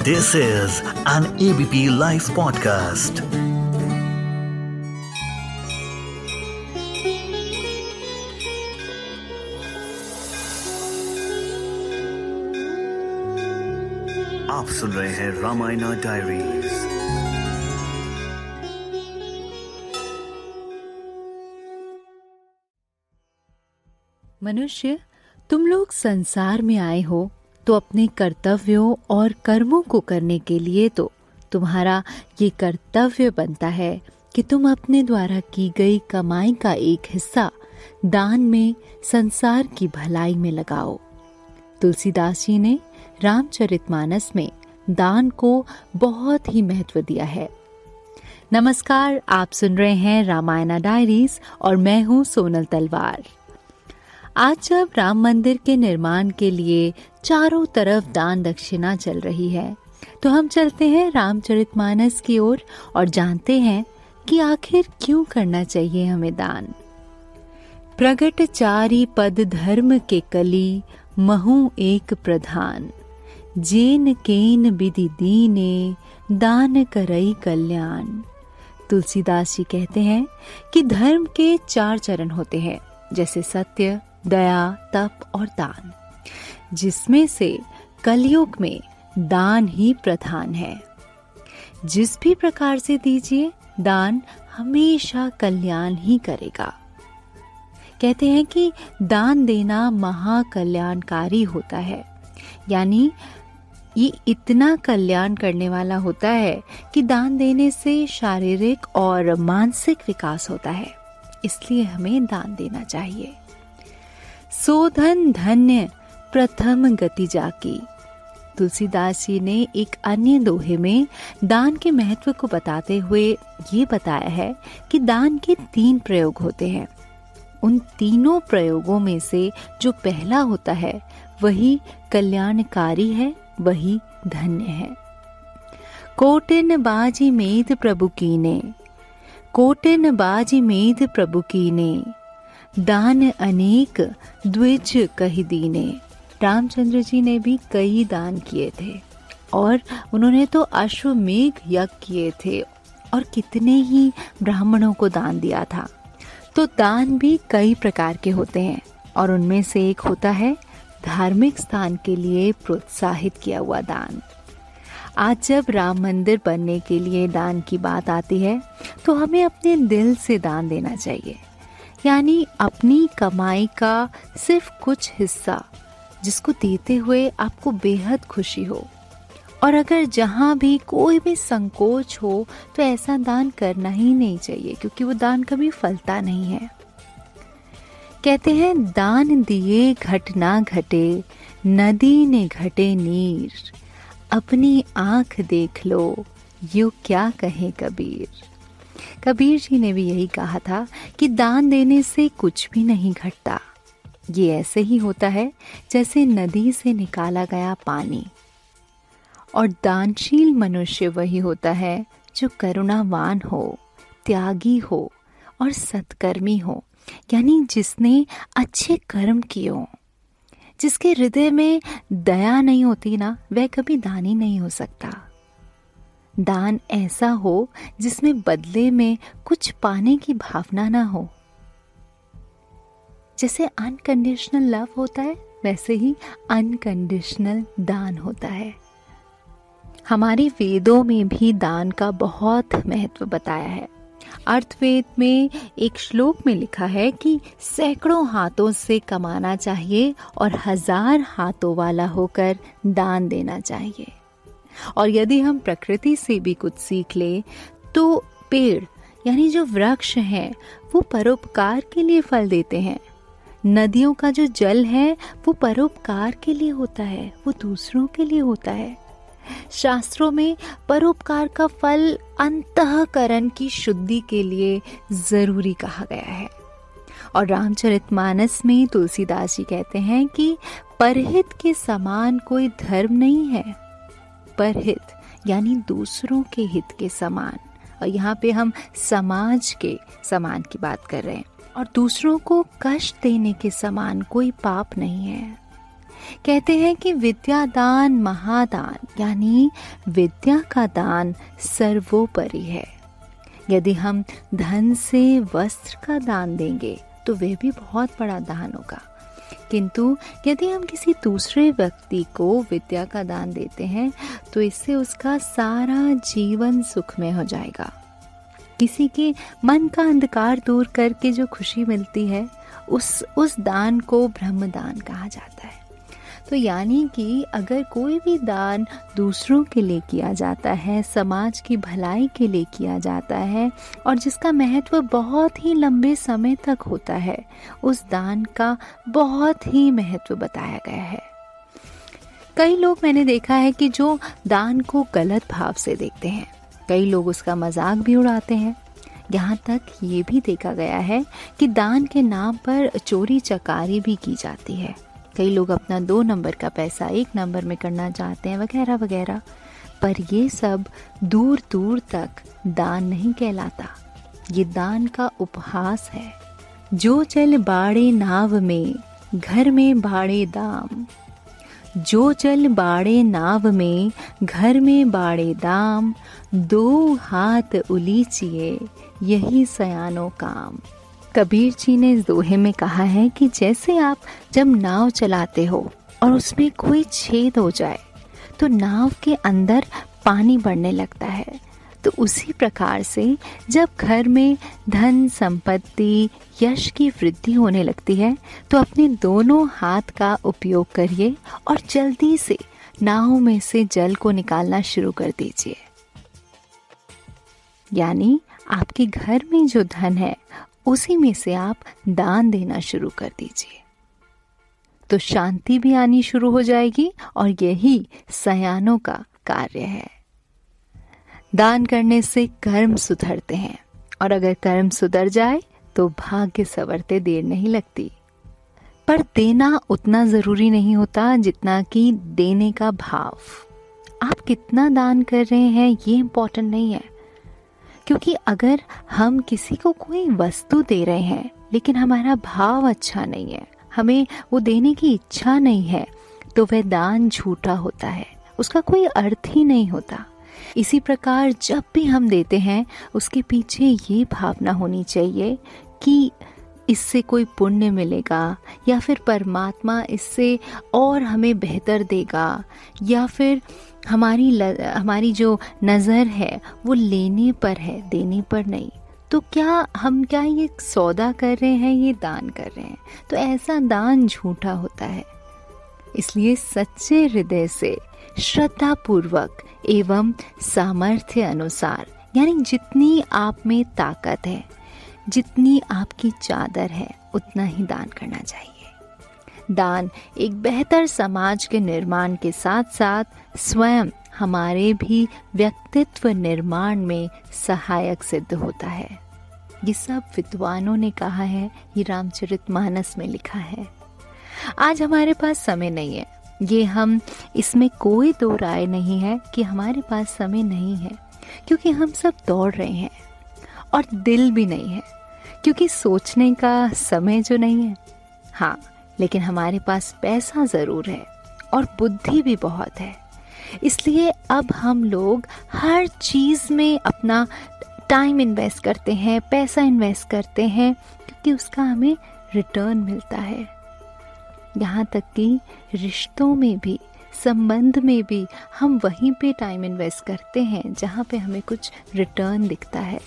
This is an ABP Life podcast. आप सुन रहे हैं रामायणा डायरीज। मनुष्य, तुम लोग संसार में आए हो तो अपने कर्तव्यों और कर्मों को करने के लिए तो तुम्हारा ये कर्तव्य बनता है कि तुम अपने द्वारा की गई कमाई का एक हिस्सा दान में, संसार की भलाई में लगाओ। तुलसीदास जी ने रामचरितमानस में दान को बहुत ही महत्व दिया है। नमस्कार, आप सुन रहे हैं रामायणा डायरीज और मैं हूँ सोनल तलवार। आज जब राम मंदिर के निर्माण के लिए चारों तरफ दान दक्षिणा चल रही है, तो हम चलते हैं रामचरितमानस की ओर और जानते हैं कि आखिर क्यों करना चाहिए हमें दान। प्रगट चारि पद धर्म के कली, महु एक प्रधान। जेन केन विधि दीने, दान करई कल्याण। तुलसीदास जी कहते हैं कि धर्म के 4 चरण होते हैं, जैसे सत्य, दया, तप और दान, जिसमें से कलयुग में दान ही प्रधान है। जिस भी प्रकार से दीजिए, दान हमेशा कल्याण ही करेगा। कहते हैं कि दान देना महाकल्याणकारी होता है, यानी ये इतना कल्याण करने वाला होता है कि दान देने से शारीरिक और मानसिक विकास होता है। इसलिए हमें दान देना चाहिए। सो धन धन्य प्रथम गति जाकी। तुलसीदास जी ने एक अन्य दोहे में दान के महत्व को बताते हुए ये बताया है कि दान के 3 प्रयोग होते हैं। उन तीनों प्रयोगों में से जो पहला होता है वही कल्याणकारी है, वही धन्य है। कोटिन बाजी मेद प्रभु कीने, कोटिन बाजी मेद प्रभु कीने, दान अनेक द्विज कहि दीने। रामचंद्र जी ने भी कई दान किए थे और उन्होंने तो अश्वमेघ यज्ञ किए थे और कितने ही ब्राह्मणों को दान दिया था। तो दान भी कई प्रकार के होते हैं और उनमें से एक होता है धार्मिक स्थान के लिए प्रोत्साहित किया हुआ दान। आज जब राम मंदिर बनने के लिए दान की बात आती है तो हमें अपने दिल से दान देना चाहिए, यानी अपनी कमाई का सिर्फ कुछ हिस्सा, जिसको देते हुए आपको बेहद खुशी हो। और अगर जहाँ भी कोई भी संकोच हो तो ऐसा दान करना ही नहीं चाहिए, क्योंकि वो दान कभी फलता नहीं है। कहते हैं दान दिए घट ना घटे, नदी ने घटे नीर। अपनी आंख देख लो, यूं क्या कहे कबीर। कबीर जी ने भी यही कहा था कि दान देने से कुछ भी नहीं घटता। ये ऐसे ही होता है जैसे नदी से निकाला गया पानी। और दानशील मनुष्य वही होता है जो करुणावान हो, त्यागी हो और सत्कर्मी हो, यानी जिसने अच्छे कर्म किए हों। जिसके हृदय में दया नहीं होती ना, वह कभी दानी नहीं हो सकता। दान ऐसा हो जिसमें बदले में कुछ पाने की भावना ना हो। जैसे अनकंडीशनल लव होता है, वैसे ही अनकंडीशनल दान होता है। हमारे वेदों में भी दान का बहुत महत्व बताया है। अर्थवेद में एक श्लोक में लिखा है कि सैकड़ों हाथों से कमाना चाहिए और 1000 हाथों वाला होकर दान देना चाहिए। और यदि हम प्रकृति से भी कुछ सीख ले तो पेड़, यानी जो वृक्ष हैं, वो परोपकार के लिए फल देते हैं। नदियों का जो जल है वो परोपकार के लिए होता है, वो दूसरों के लिए होता है। शास्त्रों में परोपकार का फल अंतःकरण की शुद्धि के लिए जरूरी कहा गया है। और रामचरितमानस में तुलसीदास जी कहते हैं कि परहित के समान कोई धर्म नहीं है। परहित यानी दूसरों के हित के समान, और यहाँ पे हम समाज के समान की बात कर रहे हैं। और दूसरों को कष्ट देने के समान कोई पाप नहीं है। कहते हैं कि विद्या दान महादान, यानी विद्या का दान सर्वोपरि है। यदि हम धन से वस्त्र का दान देंगे तो वह भी बहुत बड़ा दान होगा, किंतु यदि हम किसी दूसरे व्यक्ति को विद्या का दान देते हैं तो इससे उसका सारा जीवन सुखमय हो जाएगा। किसी के मन का अंधकार दूर करके जो खुशी मिलती है उस दान को ब्रह्मदान कहा जाता है। तो यानी कि अगर कोई भी दान दूसरों के लिए किया जाता है, समाज की भलाई के लिए किया जाता है और जिसका महत्व बहुत ही लंबे समय तक होता है, उस दान का बहुत ही महत्व बताया गया है। कई लोग मैंने देखा है कि जो दान को गलत भाव से देखते हैं, कई लोग उसका मजाक भी उड़ाते हैं। यहाँ तक ये भी देखा गया है कि दान के नाम पर चोरी चकारी भी की जाती है। कई लोग अपना 2 नंबर का पैसा 1 नंबर में करना चाहते हैं, वगैरह वगैरह। पर ये सब दूर दूर तक दान नहीं कहलाता, ये दान का उपहास है। जो चल बाड़े नाव में, घर में बाड़े दाम। जो चल बाड़े नाव में, घर में बाड़े दाम। 2 हाथ उलीचिए, यही सयानो काम। कबीर जी ने इस दोहे में कहा है कि जैसे आप जब नाव चलाते हो और उसमें कोई छेद हो जाए तो नाव के अंदर पानी बढ़ने लगता है, तो उसी प्रकार से जब घर में धन संपत्ति यश की वृद्धि होने लगती है तो अपने दोनों हाथ का उपयोग करिए और जल्दी से नाव में से जल को निकालना शुरू कर दीजिए। यानी आपके घर में जो धन है उसी में से आप दान देना शुरू कर दीजिए, तो शांति भी आनी शुरू हो जाएगी और यही सयानों का कार्य है। दान करने से कर्म सुधरते हैं और अगर कर्म सुधर जाए तो भाग्य संवरते देर नहीं लगती। पर देना उतना जरूरी नहीं होता जितना कि देने का भाव। आप कितना दान कर रहे हैं ये इम्पोर्टेंट नहीं है, क्योंकि अगर हम किसी को कोई वस्तु दे रहे हैं लेकिन हमारा भाव अच्छा नहीं है, हमें वो देने की इच्छा नहीं है, तो वह दान झूठा होता है, उसका कोई अर्थ ही नहीं होता। इसी प्रकार जब भी हम देते हैं उसके पीछे ये भावना होनी चाहिए कि इससे कोई पुण्य मिलेगा, या फिर परमात्मा इससे और हमें बेहतर देगा, या फिर हमारी जो नज़र है वो लेने पर है, देने पर नहीं। तो क्या ये सौदा कर रहे हैं, ये दान कर रहे हैं, तो ऐसा दान झूठा होता है। इसलिए सच्चे हृदय से श्रद्धा पूर्वक एवं सामर्थ्य अनुसार, यानी जितनी आप में ताकत है, जितनी आपकी चादर है, उतना ही दान करना चाहिए। दान एक बेहतर समाज के निर्माण के साथ साथ स्वयं हमारे भी व्यक्तित्व निर्माण में सहायक सिद्ध होता है। ये सब विद्वानों ने कहा है, ये रामचरितमानस में लिखा है। आज हमारे पास समय नहीं है, ये हम इसमें कोई दो राय नहीं है कि हमारे पास समय नहीं है, क्योंकि हम सब दौड़ रहे हैं, और दिल भी नहीं है क्योंकि सोचने का समय जो नहीं है। हाँ, लेकिन हमारे पास पैसा ज़रूर है और बुद्धि भी बहुत है। इसलिए अब हम लोग हर चीज़ में अपना टाइम इन्वेस्ट करते हैं, पैसा इन्वेस्ट करते हैं, क्योंकि उसका हमें रिटर्न मिलता है। यहाँ तक कि रिश्तों में भी, संबंध में भी हम वहीं पे टाइम इन्वेस्ट करते हैं जहाँ पे हमें कुछ रिटर्न दिखता है।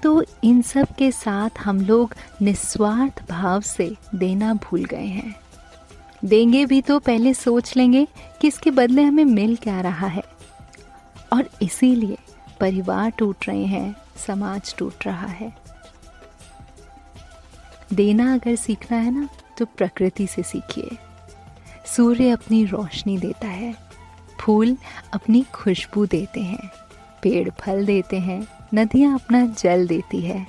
तो इन सब के साथ हम लोग निस्वार्थ भाव से देना भूल गए हैं। देंगे भी तो पहले सोच लेंगे कि इसके बदले हमें मिल क्या रहा है, और इसीलिए परिवार टूट रहे हैं, समाज टूट रहा है। देना अगर सीखना है ना, तो प्रकृति से सीखिए। सूर्य अपनी रोशनी देता है, फूल अपनी खुशबू देते हैं, पेड़ फल देते हैं, नदियाँ अपना जल देती है,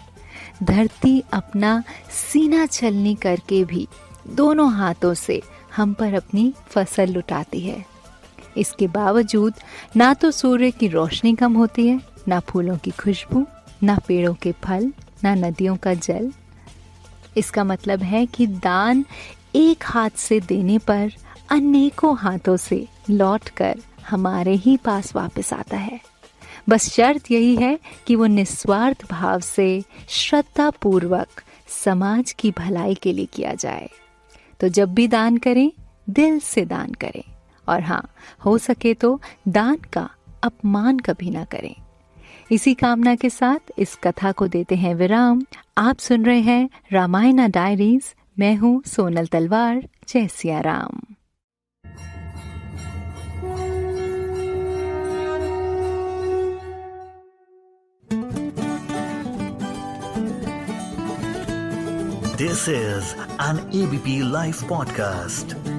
धरती अपना सीना छलनी करके भी दोनों हाथों से हम पर अपनी फसल लुटाती है। इसके बावजूद ना तो सूर्य की रोशनी कम होती है, ना फूलों की खुशबू, ना पेड़ों के फल, ना नदियों का जल। इसका मतलब है कि दान एक हाथ से देने पर अनेकों हाथों से लौटकर हमारे ही पास वापस आता है। बस शर्त यही है कि वो निस्वार्थ भाव से श्रद्धा पूर्वक समाज की भलाई के लिए किया जाए। तो जब भी दान करें, दिल से दान करें, और हाँ, हो सके तो दान का अपमान कभी ना करें। इसी कामना के साथ इस कथा को देते हैं विराम। आप सुन रहे हैं रामायणा डायरीज। मैं हूँ सोनल तलवार। जय Siya Ram. This is an ABP Life podcast.